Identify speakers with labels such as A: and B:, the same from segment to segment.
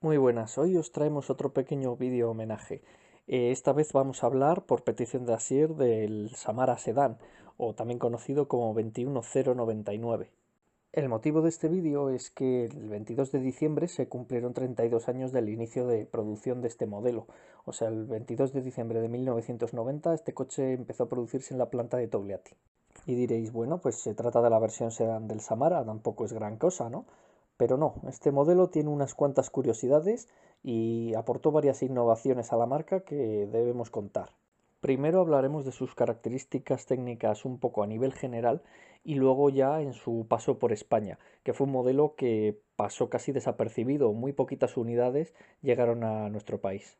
A: Muy buenas, hoy os traemos otro pequeño vídeo homenaje. Esta vez vamos a hablar, por petición de Asier, del Samara Sedan, o también conocido como 21099. El motivo de este vídeo es que el 22 de diciembre se cumplieron 32 años del inicio de producción de este modelo. O sea, el 22 de diciembre de 1990 este coche empezó a producirse en la planta de Togliatti. Y diréis, bueno, pues se trata de la versión sedán del Samara, tampoco es gran cosa, ¿no? Pero no, este modelo tiene unas cuantas curiosidades y aportó varias innovaciones a la marca que debemos contar. Primero hablaremos de sus características técnicas un poco a nivel general y luego ya en su paso por España, que fue un modelo que pasó casi desapercibido, muy poquitas unidades llegaron a nuestro país.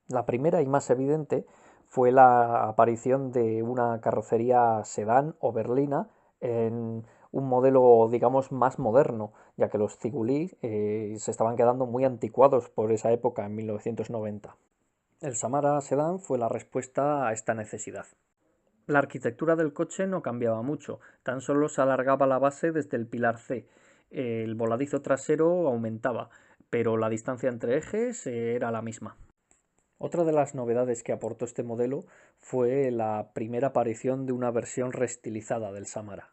A: La primera y más evidente fue la aparición de una carrocería sedán o berlina en un modelo, digamos, más moderno, ya que los Ziguli se estaban quedando muy anticuados por esa época, en 1990. El Samara Sedán fue la respuesta a esta necesidad. La arquitectura del coche no cambiaba mucho, tan solo se alargaba la base desde el pilar C. El voladizo trasero aumentaba, pero la distancia entre ejes era la misma. Otra de las novedades que aportó este modelo fue la primera aparición de una versión reestilizada del Samara.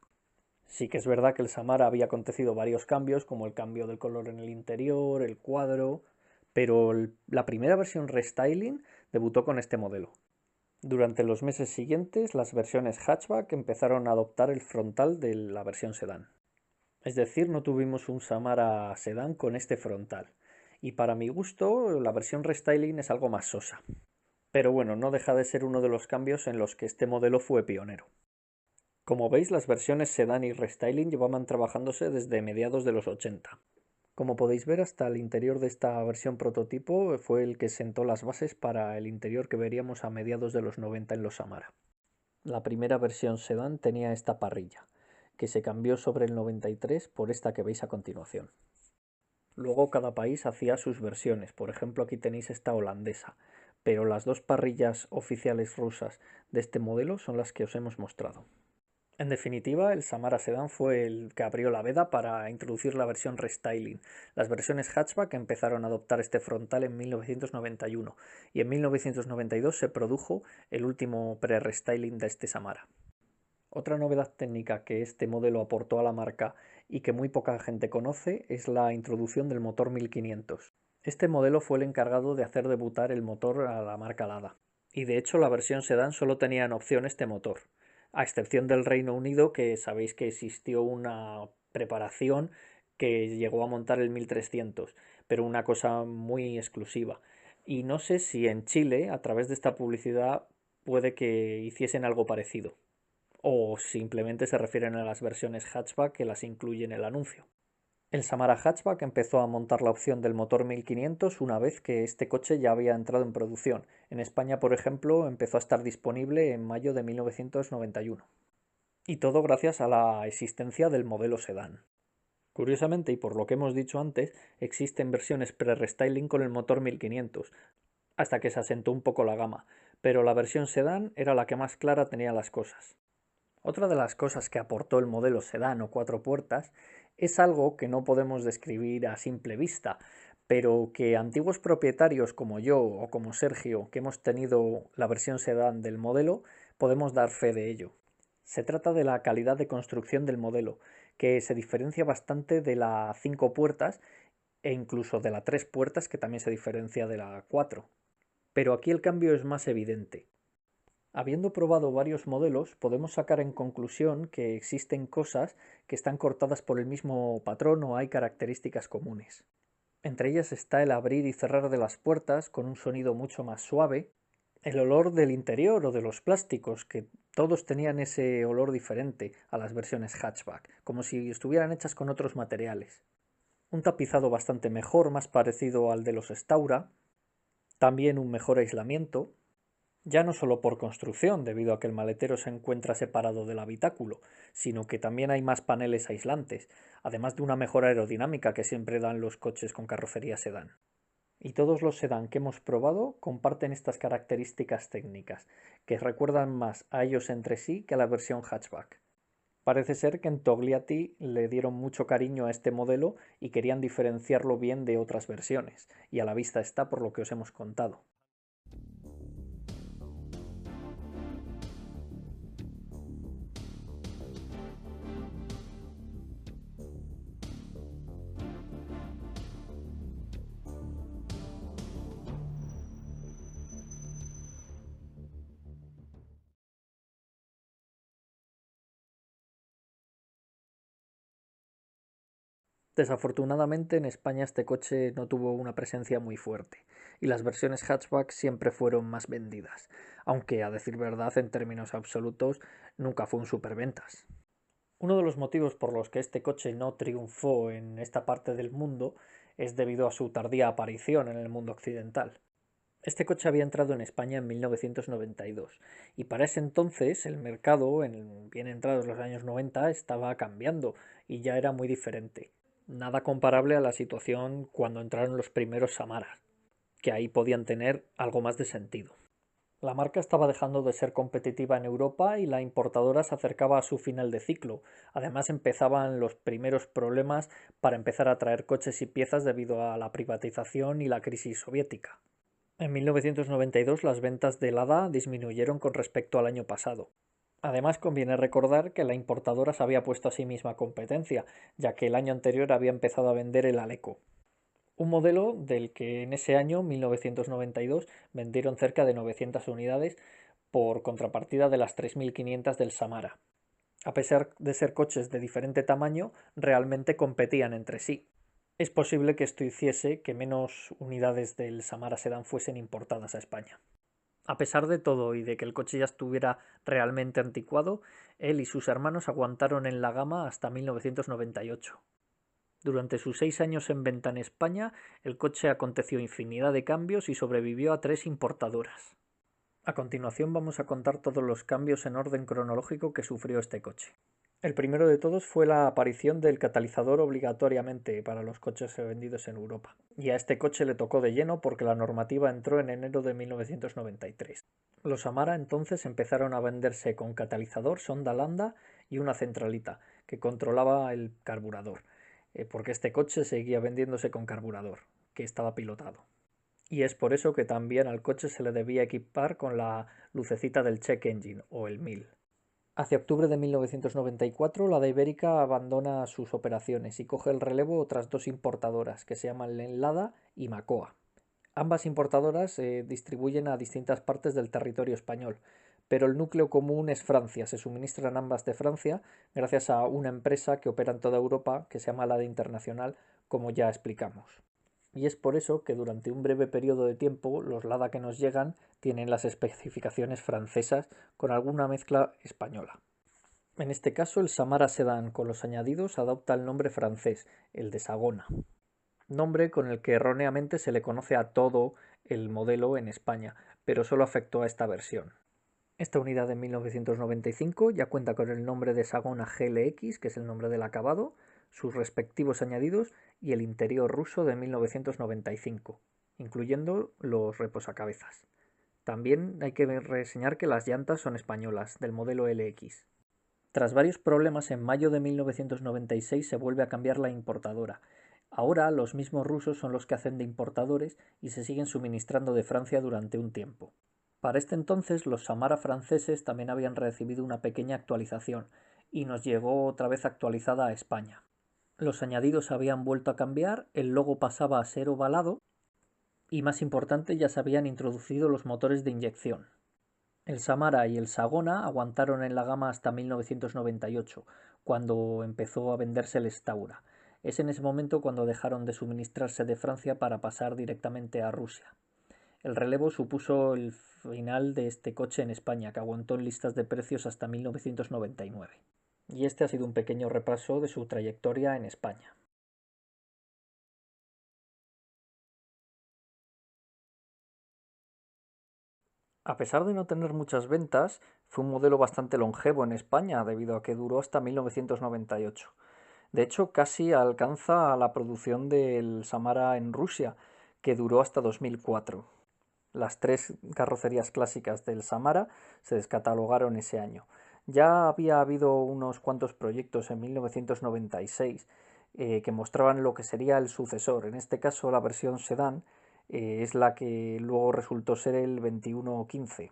A: Sí que es verdad que el Samara había acontecido varios cambios, como el cambio del color en el interior, el cuadro, pero la primera versión restyling debutó con este modelo. Durante los meses siguientes, las versiones hatchback empezaron a adoptar el frontal de la versión sedán. Es decir, no tuvimos un Samara sedán con este frontal. Y para mi gusto, la versión restyling es algo más sosa. Pero bueno, no deja de ser uno de los cambios en los que este modelo fue pionero. Como veis, las versiones sedán y restyling llevaban trabajándose desde mediados de los 80. Como podéis ver, hasta el interior de esta versión prototipo fue el que sentó las bases para el interior que veríamos a mediados de los 90 en los Samara. La primera versión sedán tenía esta parrilla, que se cambió sobre el 93 por esta que veis a continuación. Luego cada país hacía sus versiones, por ejemplo aquí tenéis esta holandesa, pero las dos parrillas oficiales rusas de este modelo son las que os hemos mostrado. En definitiva, el Samara Sedan fue el que abrió la veda para introducir la versión restyling. Las versiones hatchback empezaron a adoptar este frontal en 1991 y en 1992 se produjo el último pre-restyling de este Samara. Otra novedad técnica que este modelo aportó a la marca y que muy poca gente conoce es la introducción del motor 1500. Este modelo fue el encargado de hacer debutar el motor a la marca Lada. Y de hecho la versión sedán solo tenía en opción este motor, a excepción del Reino Unido, que sabéis que existió una preparación que llegó a montar el 1300, pero una cosa muy exclusiva. Y no sé si en Chile, a través de esta publicidad, puede que hiciesen algo parecido o simplemente se refieren a las versiones hatchback que las incluye en el anuncio. El Samara Hatchback empezó a montar la opción del motor 1500 una vez que este coche ya había entrado en producción. En España, por ejemplo, empezó a estar disponible en mayo de 1991. Y todo gracias a la existencia del modelo sedán. Curiosamente, y por lo que hemos dicho antes, existen versiones pre-restyling con el motor 1500, hasta que se asentó un poco la gama, pero la versión sedán era la que más clara tenía las cosas. Otra de las cosas que aportó el modelo sedán o cuatro puertas es algo que no podemos describir a simple vista, pero que antiguos propietarios como yo o como Sergio, que hemos tenido la versión sedán del modelo, podemos dar fe de ello. Se trata de la calidad de construcción del modelo, que se diferencia bastante de la cinco puertas e incluso de la tres puertas, que también se diferencia de la cuatro. Pero aquí el cambio es más evidente. Habiendo probado varios modelos, podemos sacar en conclusión que existen cosas que están cortadas por el mismo patrón o hay características comunes. Entre ellas está el abrir y cerrar de las puertas con un sonido mucho más suave, el olor del interior o de los plásticos, que todos tenían ese olor diferente a las versiones hatchback, como si estuvieran hechas con otros materiales. Un tapizado bastante mejor, más parecido al de los Staura, también un mejor aislamiento, ya no solo por construcción, debido a que el maletero se encuentra separado del habitáculo, sino que también hay más paneles aislantes, además de una mejor aerodinámica que siempre dan los coches con carrocería sedán. Y todos los sedán que hemos probado comparten estas características técnicas, que recuerdan más a ellos entre sí que a la versión hatchback. Parece ser que en Togliatti le dieron mucho cariño a este modelo y querían diferenciarlo bien de otras versiones, y a la vista está por lo que os hemos contado. Desafortunadamente en España este coche no tuvo una presencia muy fuerte y las versiones hatchback siempre fueron más vendidas, aunque a decir verdad en términos absolutos nunca fue un superventas. Uno de los motivos por los que este coche no triunfó en esta parte del mundo es debido a su tardía aparición en el mundo occidental. Este coche había entrado en España en 1992 y para ese entonces el mercado, bien entrados los años 90, estaba cambiando y ya era muy diferente. Nada comparable a la situación cuando entraron los primeros Samaras, que ahí podían tener algo más de sentido. La marca estaba dejando de ser competitiva en Europa y la importadora se acercaba a su final de ciclo. Además empezaban los primeros problemas para empezar a traer coches y piezas debido a la privatización y la crisis soviética. En 1992 las ventas de Lada disminuyeron con respecto al año pasado. Además, conviene recordar que la importadora se había puesto a sí misma competencia, ya que el año anterior había empezado a vender el Aleco, un modelo del que en ese año, 1992, vendieron cerca de 900 unidades por contrapartida de las 3.500 del Samara. A pesar de ser coches de diferente tamaño, realmente competían entre sí. Es posible que esto hiciese que menos unidades del Samara Sedan fuesen importadas a España. A pesar de todo y de que el coche ya estuviera realmente anticuado, él y sus hermanos aguantaron en la gama hasta 1998. Durante sus 6 años en venta en España, el coche aconteció infinidad de cambios y sobrevivió a 3 importadoras. A continuación vamos a contar todos los cambios en orden cronológico que sufrió este coche. El primero de todos fue la aparición del catalizador obligatoriamente para los coches vendidos en Europa. Y a este coche le tocó de lleno porque la normativa entró en enero de 1993. Los Amara entonces empezaron a venderse con catalizador, sonda lambda y una centralita que controlaba el carburador, porque este coche seguía vendiéndose con carburador, que estaba pilotado. Y es por eso que también al coche se le debía equipar con la lucecita del check engine o el 1000. Hacia octubre de 1994, la de Ibérica abandona sus operaciones y coge el relevo otras dos importadoras que se llaman Lenlada y Macoa. Ambas importadoras se distribuyen a distintas partes del territorio español, pero el núcleo común es Francia. Se suministran ambas de Francia gracias a una empresa que opera en toda Europa que se llama Lada Internacional, como ya explicamos. Y es por eso que durante un breve periodo de tiempo los Lada que nos llegan tienen las especificaciones francesas con alguna mezcla española. En este caso el Samara Sedan con los añadidos adopta el nombre francés, el de Sagona, nombre con el que erróneamente se le conoce a todo el modelo en España, pero solo afectó a esta versión. Esta unidad de 1995 ya cuenta con el nombre de Sagona GLX, que es el nombre del acabado, sus respectivos añadidos y el interior ruso de 1995, incluyendo los reposacabezas. También hay que reseñar que las llantas son españolas, del modelo LX. Tras varios problemas, en mayo de 1996 se vuelve a cambiar la importadora. Ahora los mismos rusos son los que hacen de importadores y se siguen suministrando de Francia durante un tiempo. Para este entonces los Samara franceses también habían recibido una pequeña actualización y nos llegó otra vez actualizada a España. Los añadidos habían vuelto a cambiar, el logo pasaba a ser ovalado y más importante ya se habían introducido los motores de inyección. El Samara y el Sagona aguantaron en la gama hasta 1998, cuando empezó a venderse el Staura. Es en ese momento cuando dejaron de suministrarse de Francia para pasar directamente a Rusia. El relevo supuso el final de este coche en España, que aguantó en listas de precios hasta 1999. Y este ha sido un pequeño repaso de su trayectoria en España. A pesar de no tener muchas ventas, fue un modelo bastante longevo en España, debido a que duró hasta 1998. De hecho, casi alcanza la producción del Samara en Rusia, que duró hasta 2004. Las tres carrocerías clásicas del Samara se descatalogaron ese año. Ya había habido unos cuantos proyectos en 1996 que mostraban lo que sería el sucesor. En este caso, la versión sedán es la que luego resultó ser el 2115,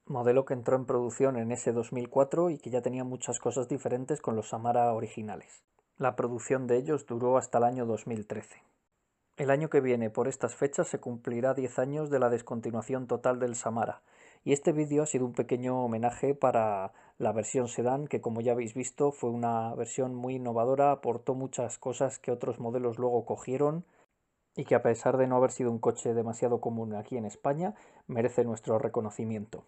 A: modelo que entró en producción en ese 2004 y que ya tenía muchas cosas diferentes con los Samara originales. La producción de ellos duró hasta el año 2013. El año que viene, por estas fechas, se cumplirá 10 años de la descontinuación total del Samara, y este vídeo ha sido un pequeño homenaje para la versión sedán, que como ya habéis visto fue una versión muy innovadora, aportó muchas cosas que otros modelos luego cogieron y que a pesar de no haber sido un coche demasiado común aquí en España, merece nuestro reconocimiento.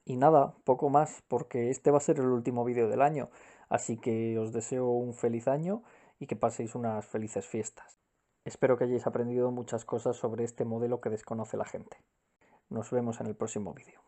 A: Y nada, poco más, porque este va a ser el último vídeo del año, así que os deseo un feliz año y que paséis unas felices fiestas. Espero que hayáis aprendido muchas cosas sobre este modelo que desconoce la gente. Nos vemos en el próximo vídeo.